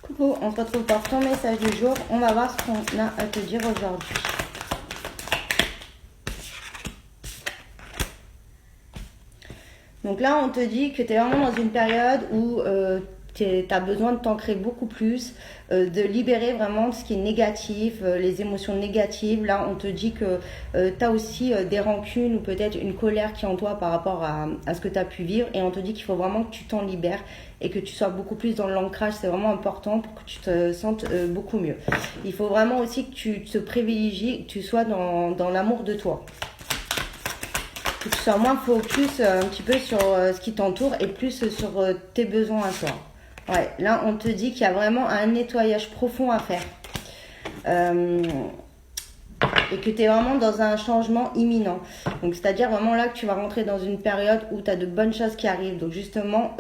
Coucou, on se retrouve pour ton message du jour. On va voir ce qu'on a à te dire aujourd'hui. Donc là, on te dit que tu es vraiment dans une période où tu as besoin de t'ancrer beaucoup plus, de libérer vraiment ce qui est négatif, les émotions négatives. Là, on te dit que tu as aussi des rancunes ou peut-être une colère qui est en toi par rapport à ce que tu as pu vivre. Et on te dit qu'il faut vraiment que tu t'en libères et que tu sois beaucoup plus dans l'ancrage. C'est vraiment important pour que tu te sentes beaucoup mieux. Il faut vraiment aussi que tu te privilégies, que tu sois dans l'amour de toi. Que tu sois moins focus un petit peu sur ce qui t'entoure et plus sur tes besoins à toi. Ouais, là, on te dit qu'il y a vraiment un nettoyage profond à faire. Et que tu es vraiment dans un changement imminent. Donc, c'est-à-dire vraiment là que tu vas rentrer dans une période où tu as de bonnes choses qui arrivent. Donc, justement,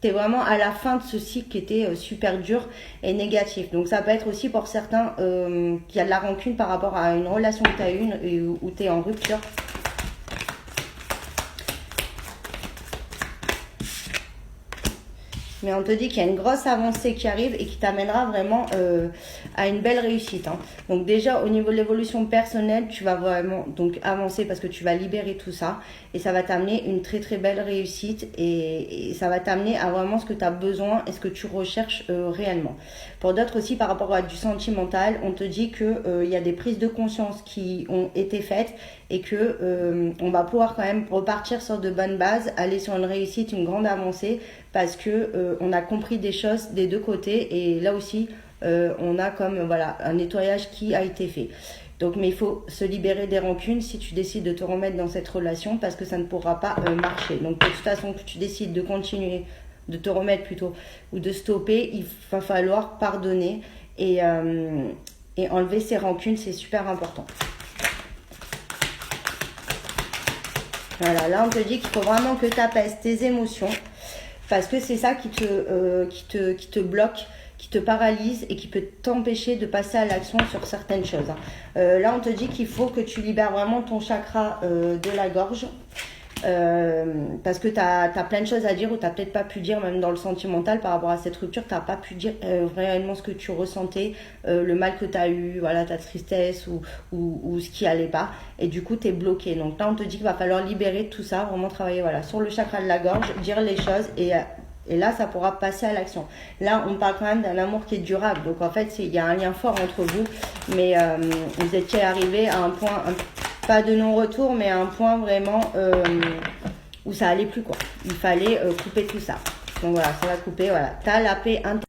tu es vraiment à la fin de ce cycle qui était super dur et négatif. Donc, ça peut être aussi pour certains qu'il y a de la rancune par rapport à une relation que tu as eue où tu es en rupture. Mais on te dit qu'il y a une grosse avancée qui arrive et qui t'amènera vraiment à une belle réussite. Hein. Donc déjà, au niveau de l'évolution personnelle, tu vas vraiment donc avancer parce que tu vas libérer tout ça. Et ça va t'amener une très très belle réussite. Et ça va t'amener à vraiment ce que tu as besoin et ce que tu recherches réellement. Pour d'autres aussi, par rapport à du sentimental, on te dit qu'il y a des prises de conscience qui ont été faites et que on va pouvoir quand même repartir sur de bonnes bases, aller sur une réussite, une grande avancée, parce que on a compris des choses des deux côtés et là aussi on a comme voilà un nettoyage qui a été fait. Donc mais il faut se libérer des rancunes si tu décides de te remettre dans cette relation parce que ça ne pourra pas marcher. Donc de toute façon que tu décides de continuer, de te remettre plutôt ou de stopper, il va falloir pardonner et enlever ces rancunes, c'est super important. Voilà, là on te dit qu'il faut vraiment que tu apaises tes émotions parce que c'est ça qui te bloque, qui te paralyse et qui peut t'empêcher de passer à l'action sur certaines choses. Là on te dit qu'il faut que tu libères vraiment ton chakra de la gorge parce que tu as plein de choses à dire ou tu n'as peut-être pas pu dire même dans le sentimental par rapport à cette rupture, tu n'as pas pu dire réellement ce que tu ressentais, le mal que tu as eu, voilà, ta tristesse ou ce qui allait pas et du coup tu es bloqué. Donc là on te dit qu'il va falloir libérer tout ça, vraiment travailler voilà, sur le chakra de la gorge, dire les choses et là ça pourra passer à l'action. Là on parle quand même d'un amour qui est durable, donc en fait il y a un lien fort entre vous, mais vous étiez arrivé à un point pas de non-retour, mais à un point vraiment où ça allait plus quoi. Il fallait couper tout ça. Donc voilà, ça va couper. Voilà, t'as la paix intérieure.